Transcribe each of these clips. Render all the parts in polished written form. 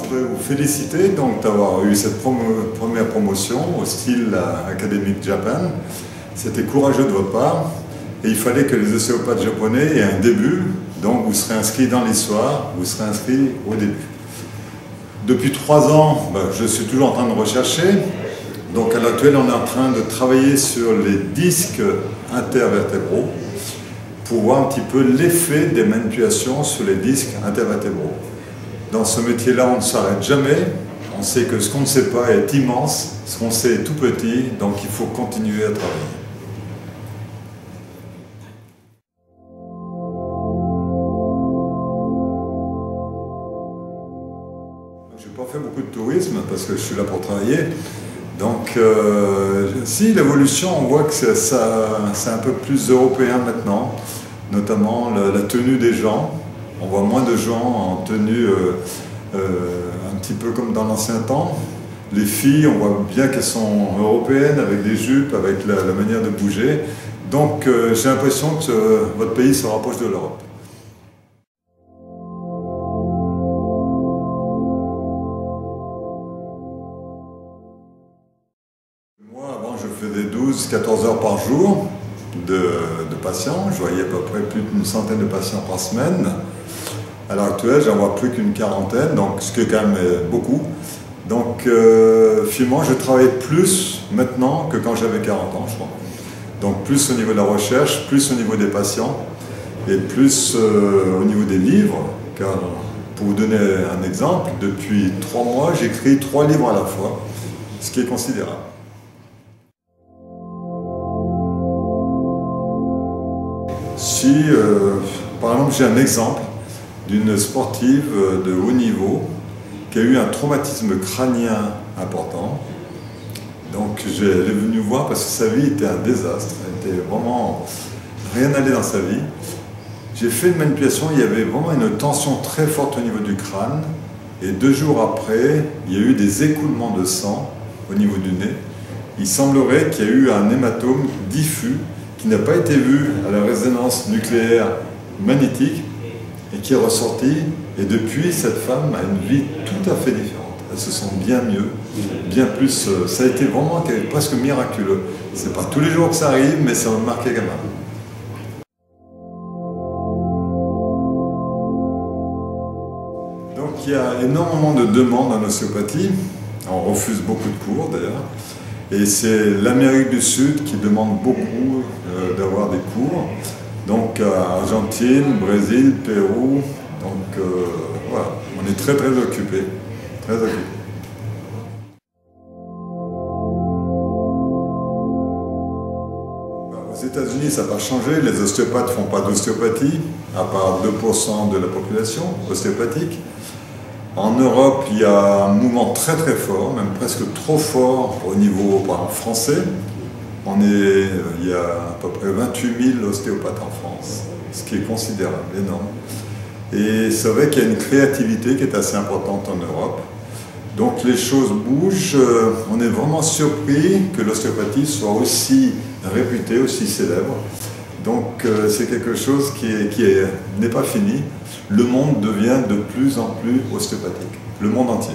je voudrais vous féliciter d'avoir eu cette première promotion au style Academic Japan. C'était courageux de votre part et il fallait que les ostéopathes japonais aient un début, donc vous serez inscrit dans l'histoire, vous serez inscrit au début. Depuis 3 ans, je suis toujours en train de rechercher. Donc à l'heure actuelle, on est en train de travailler sur les disques intervertébraux pour voir un petit peu l'effet des manipulations sur les disques intervertébraux. Dans ce métier-là, on ne s'arrête jamais. On sait que ce qu'on ne sait pas est immense, ce qu'on sait est tout petit, donc il faut continuer à travailler. Je n'ai pas fait beaucoup de tourisme parce que je suis là pour travailler. Donc, si l'évolution, on voit que c'est un peu plus européen maintenant, notamment la tenue des gens. On voit moins de gens en tenue un petit peu comme dans l'ancien temps. Les filles, on voit bien qu'elles sont européennes, avec des jupes, avec la manière de bouger. Donc, j'ai l'impression que votre pays se rapproche de l'Europe. Je faisais 12-14 heures par jour de patients. Je voyais à peu près plus d'une centaine de patients par semaine. À l'heure actuelle, j'en vois plus qu'une quarantaine, donc ce qui est quand même beaucoup. Donc finalement, je travaille plus maintenant que quand j'avais 40 ans, je crois. Donc plus au niveau de la recherche, plus au niveau des patients et plus au niveau des livres. Car, pour vous donner un exemple, depuis 3 mois, j'écris 3 livres à la fois, ce qui est considérable. Si, par exemple, j'ai un exemple d'une sportive de haut niveau qui a eu un traumatisme crânien important. Donc, elle est venue voir parce que sa vie était un désastre. Elle était vraiment rien allait dans sa vie. J'ai fait une manipulation, il y avait vraiment une tension très forte au niveau du crâne. Et 2 jours après, il y a eu des écoulements de sang au niveau du nez. Il semblerait qu'il y a eu un hématome diffus qui n'a pas été vu à la résonance nucléaire magnétique et qui est ressorti. Et depuis, cette femme a une vie tout à fait différente. Elle se sent bien mieux, bien plus. Ça a été vraiment presque miraculeux. C'est pas tous les jours que ça arrive, mais ça m'a marqué quand même. Donc il y a énormément de demandes en ostéopathie. On refuse beaucoup de cours d'ailleurs. Et c'est l'Amérique du Sud qui demande beaucoup d'avoir des cours. Donc Argentine, Brésil, Pérou. Donc voilà, on est très occupés. Très occupés. Aux États-Unis, ça n'a pas changé. Les ostéopathes ne font pas d'ostéopathie, à part 2% de la population ostéopathique. En Europe, il y a un mouvement très fort, même presque trop fort au niveau français. Il y a à peu près 28 000 ostéopathes en France, ce qui est considérable, énorme. Et c'est vrai qu'il y a une créativité qui est assez importante en Europe. Donc les choses bougent. On est vraiment surpris que l'ostéopathie soit aussi réputée, aussi célèbre. Donc c'est quelque chose qui n'est pas fini. Le monde devient de plus en plus ostéopathique, le monde entier.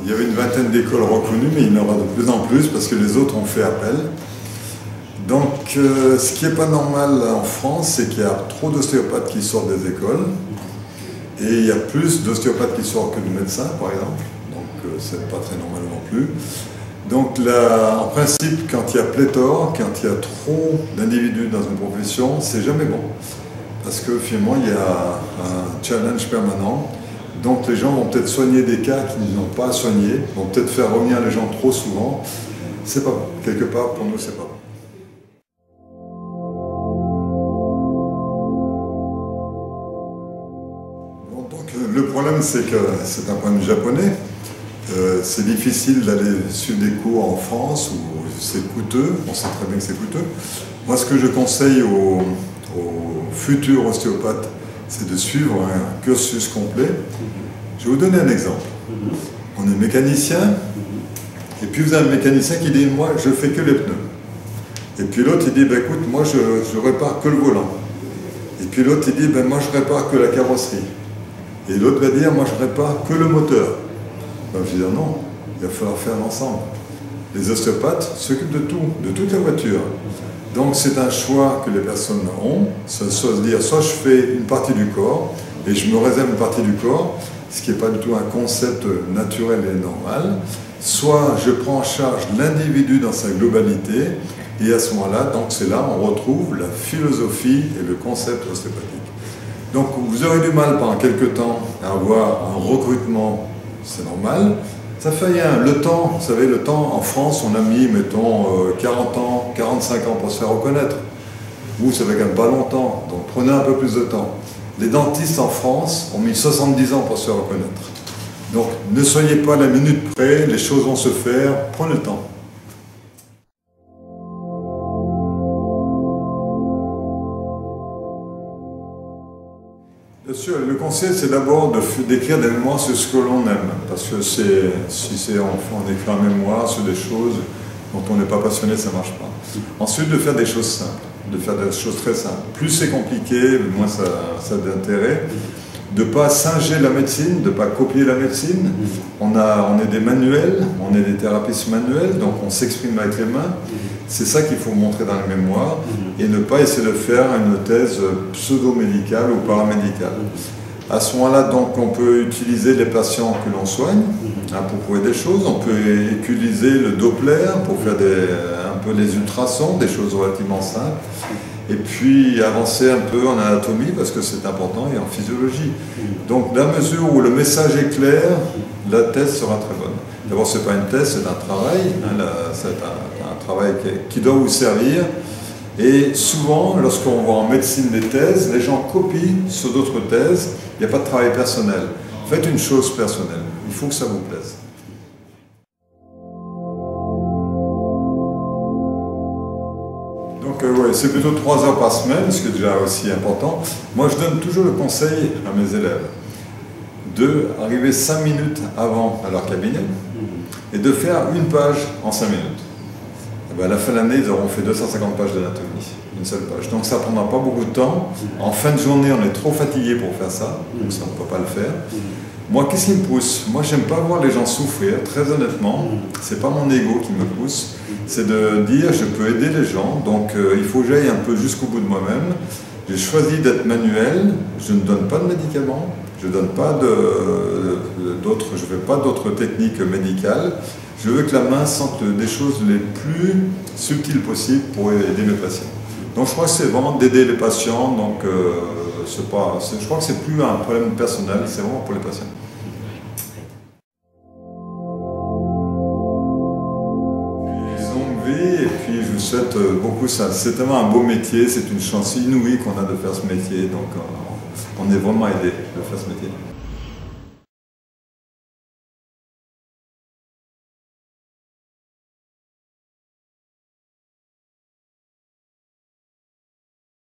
Il y avait une vingtaine d'écoles reconnues, mais il y en aura de plus en plus parce que les autres ont fait appel. Donc ce qui n'est pas normal en France, c'est qu'il y a trop d'ostéopathes qui sortent des écoles et il y a plus d'ostéopathes qui sortent que de médecins, par exemple. Donc c'est pas très normal non plus. Donc là, en principe, quand il y a pléthore, quand il y a trop d'individus dans une profession, c'est jamais bon. Parce que finalement, il y a un challenge permanent. Donc les gens vont peut-être soigner des cas qu'ils n'ont pas à soigner, vont peut-être faire revenir les gens trop souvent. C'est pas bon. Quelque part, pour nous, c'est pas bon. Donc le problème, c'est que c'est un point de vue japonais. C'est difficile d'aller suivre des cours en France où c'est coûteux, on sait très bien que c'est coûteux. Moi, ce que je conseille aux futurs ostéopathes, c'est de suivre un cursus complet. Je vais vous donner un exemple. On est mécanicien, et puis vous avez un mécanicien qui dit « moi, je fais que les pneus ». Et puis l'autre, il dit, ben, écoute, moi, je répare que le volant. Et puis l'autre, il dit, ben, moi, je répare que la carrosserie. Et l'autre va dire, moi, je répare que le moteur. Ben, je vais dire, non, il va falloir faire l'ensemble. Les ostéopathes s'occupent de tout, de toute la voiture. Donc, c'est un choix que les personnes ont, soit se dire, soit je fais une partie du corps, et je me réserve une partie du corps, ce qui n'est pas du tout un concept naturel et normal, soit je prends en charge l'individu dans sa globalité, et à ce moment-là, donc c'est là on retrouve la philosophie et le concept ostéopathique. Donc vous aurez du mal pendant quelques temps à avoir un recrutement, c'est normal. Ça fait rien. Le temps, vous savez, le temps en France, on a mis, mettons, 40 ans, 45 ans pour se faire reconnaître. Vous, ça fait quand même pas longtemps, donc prenez un peu plus de temps. Les dentistes en France ont mis 70 ans pour se faire reconnaître. Donc ne soyez pas à la minute près, les choses vont se faire, prenez le temps. Bien sûr, le conseil, c'est d'abord d'écrire des mémoires sur ce que l'on aime. Parce que si on écrit un mémoire sur des choses dont on n'est pas passionné, ça ne marche pas. Ensuite, de faire des choses simples, de faire des choses très simples. Plus c'est compliqué, moins ça a d'intérêt. De ne pas singer la médecine, de ne pas copier la médecine. On est des manuels, on est des thérapeutes manuels, donc on s'exprime avec les mains. C'est ça qu'il faut montrer dans les mémoires et ne pas essayer de faire une thèse pseudo-médicale ou paramédicale. À ce moment-là, donc, on peut utiliser les patients que l'on soigne pour prouver des choses. On peut utiliser le Doppler pour faire un peu les ultrasons, des choses relativement simples. Et puis avancer un peu en anatomie parce que c'est important et en physiologie. Donc, dans la mesure où le message est clair, la thèse sera très bonne. D'abord, ce n'est pas une thèse, c'est un travail. C'est un travail qui doit vous servir. Et souvent, lorsqu'on voit en médecine des thèses, les gens copient sur d'autres thèses. Il n'y a pas de travail personnel. Faites une chose personnelle. Il faut que ça vous plaise. Donc, ouais, c'est plutôt 3 heures par semaine, ce qui est déjà aussi important. Moi, je donne toujours le conseil à mes élèves d'arriver 5 minutes avant à leur cabinet et de faire une page en 5 minutes. Et bien, à la fin de l'année, ils auront fait 250 pages d'anatomie, une seule page. Donc ça ne prendra pas beaucoup de temps. En fin de journée, on est trop fatigué pour faire ça, donc ça, on ne peut pas le faire. Moi, qu'est-ce qui me pousse? Moi, j'aime pas voir les gens souffrir, très honnêtement. C'est pas mon ego qui me pousse. C'est de dire, je peux aider les gens, donc il faut que j'aille un peu jusqu'au bout de moi-même. J'ai choisi d'être manuel, je ne donne pas de médicaments, je donne pas je fais pas d'autres techniques médicales. Je veux que la main sente des choses les plus subtiles possibles pour aider mes patients. Donc je crois que c'est vraiment d'aider les patients, donc je crois que c'est plus un problème personnel, c'est vraiment pour les patients. Longue vie, et puis je vous souhaite beaucoup ça. C'est tellement un beau métier, c'est une chance inouïe qu'on a de faire ce métier, donc on est vraiment aidé de faire ce métier.